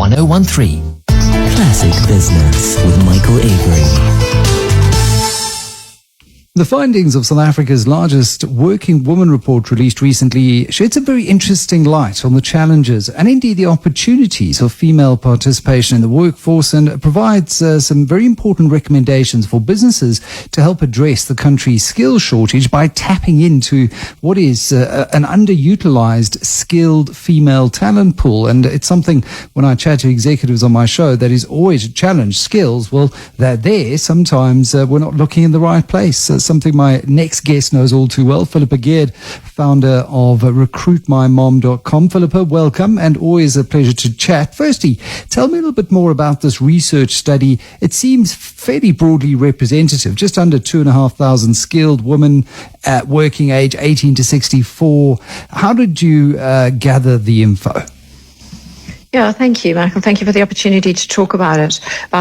1013. Classic Business with Michael Avery. The findings of South Africa's largest working woman report released recently shed some very interesting light on the challenges and indeed the opportunities of female participation in the workforce, and provides some very important recommendations for businesses to help address the country's skills shortage by tapping into what is an underutilized skilled female talent pool. And it's something, when I chat to executives on my show, that is always a challenge. Skills, well, they're there. Sometimes we're not looking in the right place. Something my next guest knows all too well. Phillipa Geard, founder of RecruitMyMom.com. Phillipa, welcome, and always a pleasure to chat. Firstly, tell me a little bit more about this research study. It seems fairly broadly representative, just under 2,500 skilled women at working age 18 to 64. How did you gather the info? Yeah, thank you, Michael. Thank you for the opportunity to talk about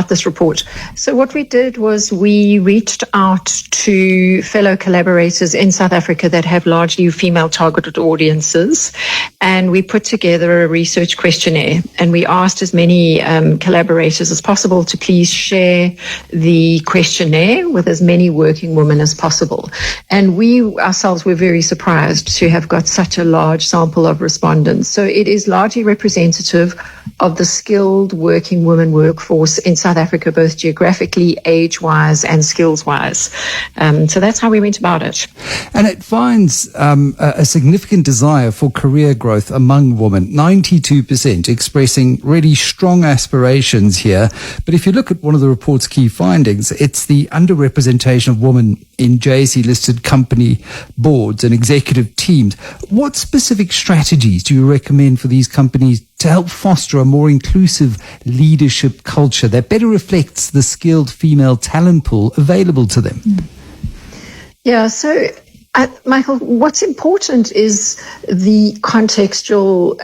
this report. So what we did was we reached out to fellow collaborators in South Africa that have largely female targeted audiences, and we put together a research questionnaire, and we asked as many collaborators as possible to please share the questionnaire with as many working women as possible. And we ourselves were very surprised to have got such a large sample of respondents. So it is largely representative of the skilled working women workforce in South Africa, both geographically, age-wise, and skills-wise. So that's how we went about it. And it finds a significant desire for career growth among women, 92% expressing really strong aspirations here. But if you look at one of the report's key findings, it's the underrepresentation of women in JSE-listed company boards and executive teams. What specific strategies do you recommend for these companies to help foster a more inclusive leadership culture that better reflects the skilled female talent pool available to them? Yeah, so Michael, what's important is the contextual,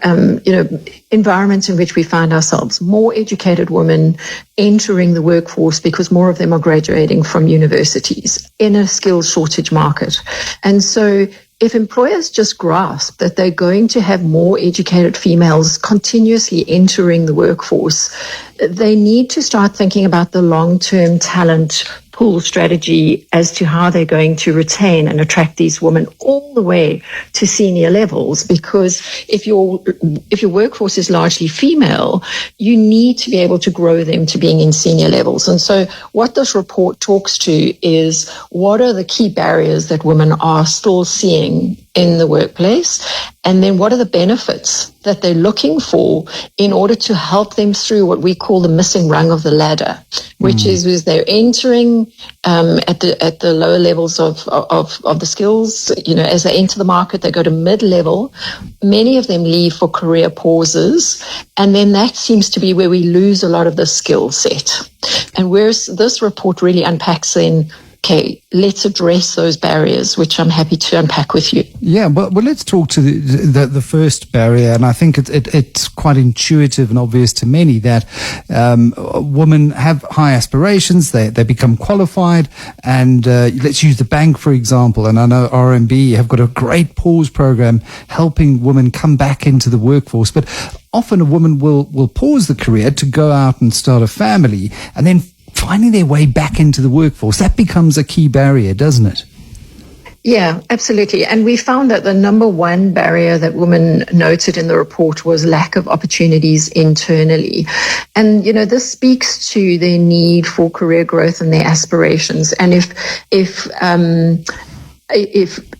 environment in which we find ourselves. More educated women entering the workforce because more of them are graduating from universities in a skills shortage market. And so if employers just grasp that they're going to have more educated females continuously entering the workforce, they need to start thinking about the long-term talent pool strategy as to how they're going to retain and attract these women all the way to senior levels. Because if your workforce is largely female, you need to be able to grow them to being in senior levels. And so what this report talks to is what are the key barriers that women are still seeing in the workplace, and then what are the benefits that they're looking for in order to help them through what we call the missing rung of the ladder, which is they're entering at the lower levels of the skills. As they enter the market, they go to mid-level. Many of them leave for career pauses, and then that seems to be where we lose a lot of the skill set. And whereas this report really unpacks in, okay, let's address those barriers, which I'm happy to unpack with you. Yeah, well let's talk to the first barrier, and I think it's quite intuitive and obvious to many that women have high aspirations, they become qualified, and let's use the bank, for example, and I know RMB have got a great pause program helping women come back into the workforce, but often a woman will pause the career to go out and start a family, and then finding their way back into the workforce, that becomes a key barrier, doesn't it? Yeah, absolutely. And we found that the number one barrier that women noted in the report was lack of opportunities internally. And, this speaks to their need for career growth and their aspirations. And if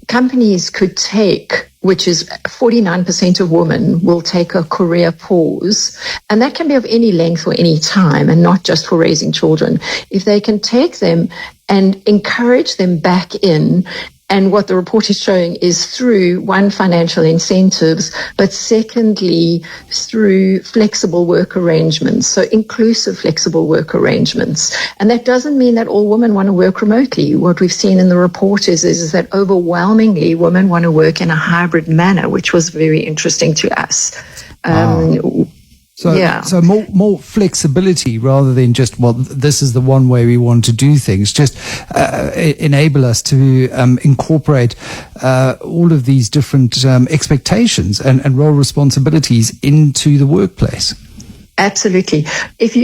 companies could take, which is 49% of women will take a career pause, and that can be of any length or any time and not just for raising children. If they can take them and encourage them back in, and what the report is showing is through, one, financial incentives, but secondly, through flexible work arrangements, so inclusive flexible work arrangements. And that doesn't mean that all women want to work remotely. What we've seen in the report is that overwhelmingly women want to work in a hybrid manner, which was very interesting to us. So more flexibility rather than just, well, this is the one way we want to do things. Just enable us to incorporate all of these different expectations and role responsibilities into the workplace. Absolutely. If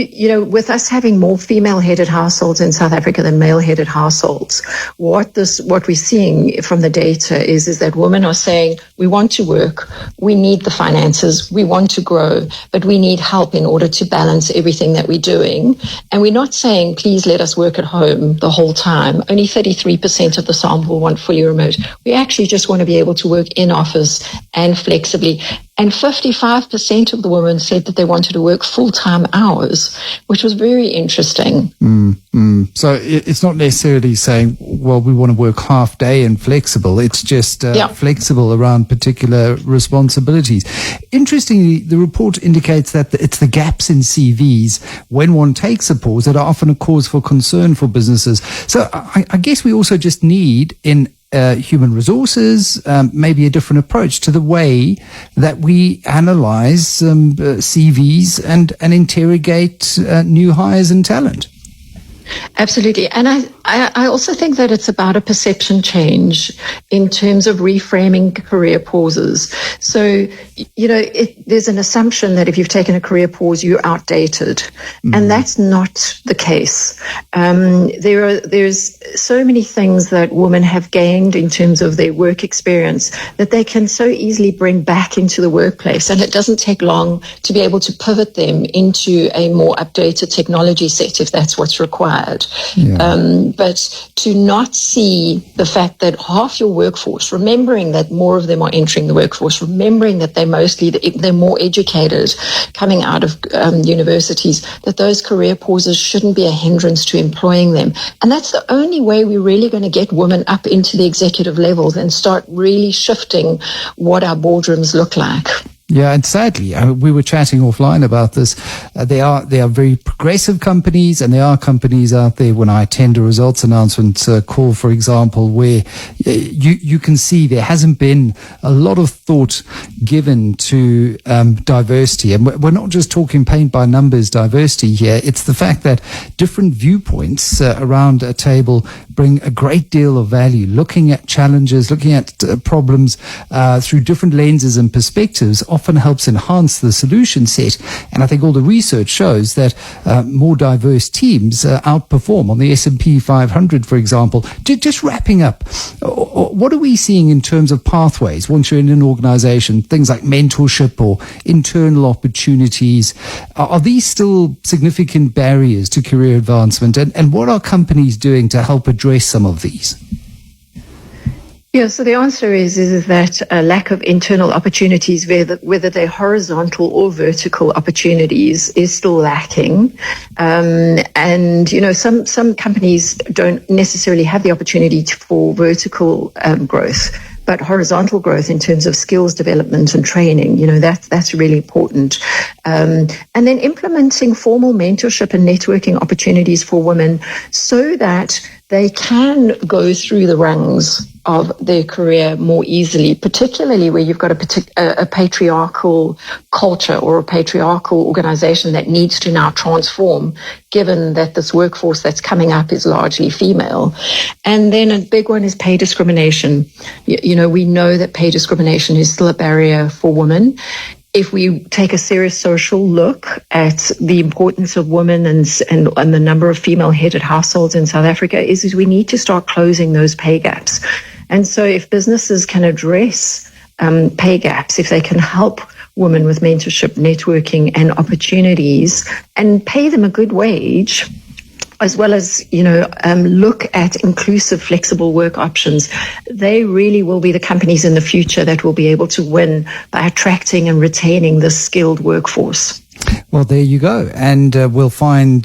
with us having more female-headed households in South Africa than male-headed households, what we're seeing from the data is that women are saying, we want to work, we need the finances, we want to grow, but we need help in order to balance everything that we're doing. And we're not saying, please let us work at home the whole time. Only 33% of the sample want fully remote. We actually just want to be able to work in office and flexibly. And 55% of the women said that they wanted to work full-time hours, which was very interesting. So it's not necessarily saying, well, we want to work half day and flexible. It's just flexible around particular responsibilities. Interestingly, the report indicates that it's the gaps in CVs when one takes a pause that are often a cause for concern for businesses. So I guess we also just need in human resources, maybe a different approach to the way that we analyze CVs and interrogate new hires and talent. Absolutely. And I also think that it's about a perception change in terms of reframing career pauses. So, there's an assumption that if you've taken a career pause, you're outdated. And that's not the case. There's so many things that women have gained in terms of their work experience that they can so easily bring back into the workplace. And it doesn't take long to be able to pivot them into a more updated technology set if that's what's required. But to not see the fact that half your workforce, remembering that more of them are entering the workforce, remembering that they're more educated coming out of universities, that those career pauses shouldn't be a hindrance to employing them. And that's the only way we're really going to get women up into the executive levels and start really shifting what our boardrooms look like. Yeah, and sadly, we were chatting offline about this. They are very progressive companies, and there are companies out there. When I attend a results announcement call, for example, where you can see there hasn't been a lot of thought given to diversity, and we're not just talking paint by numbers diversity here. It's the fact that different viewpoints around a table bring a great deal of value. Looking at challenges, looking at problems through different lenses and perspectives often helps enhance the solution set. And I think all the research shows that more diverse teams outperform on the S&P 500, for example. Just wrapping up, what are we seeing in terms of pathways once you're in an organization, things like mentorship or internal opportunities? Are these still significant barriers to career advancement? And what are companies doing to help address some of these? Yeah, so the answer is that a lack of internal opportunities, whether they're horizontal or vertical opportunities, is still lacking. And some companies don't necessarily have the opportunity for vertical growth, but horizontal growth in terms of skills development and training, that's really important. And then implementing formal mentorship and networking opportunities for women so that they can go through the rungs of their career more easily, particularly where you've got a patriarchal culture or a patriarchal organization that needs to now transform, given that this workforce that's coming up is largely female. And then a big one is pay discrimination. We know that pay discrimination is still a barrier for women. If we take a serious social look at the importance of women and the number of female-headed households in South Africa, is we need to start closing those pay gaps. And so if businesses can address pay gaps, if they can help women with mentorship, networking, and opportunities and pay them a good wage, as well as, look at inclusive, flexible work options, they really will be the companies in the future that will be able to win by attracting and retaining this skilled workforce. Well, there you go. And we'll find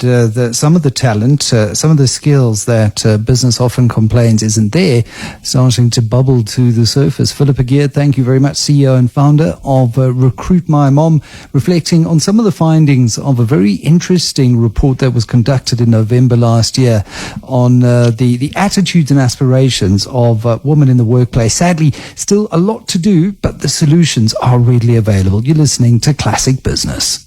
some of the talent, some of the skills that business often complains isn't there, starting to bubble to the surface. Phillipa Geard, thank you very much, CEO and founder of RecruitMyMom, reflecting on some of the findings of a very interesting report that was conducted in November last year on the attitudes and aspirations of women in the workplace. Sadly, still a lot to do, but the solutions are readily available. You're listening to Classic Business.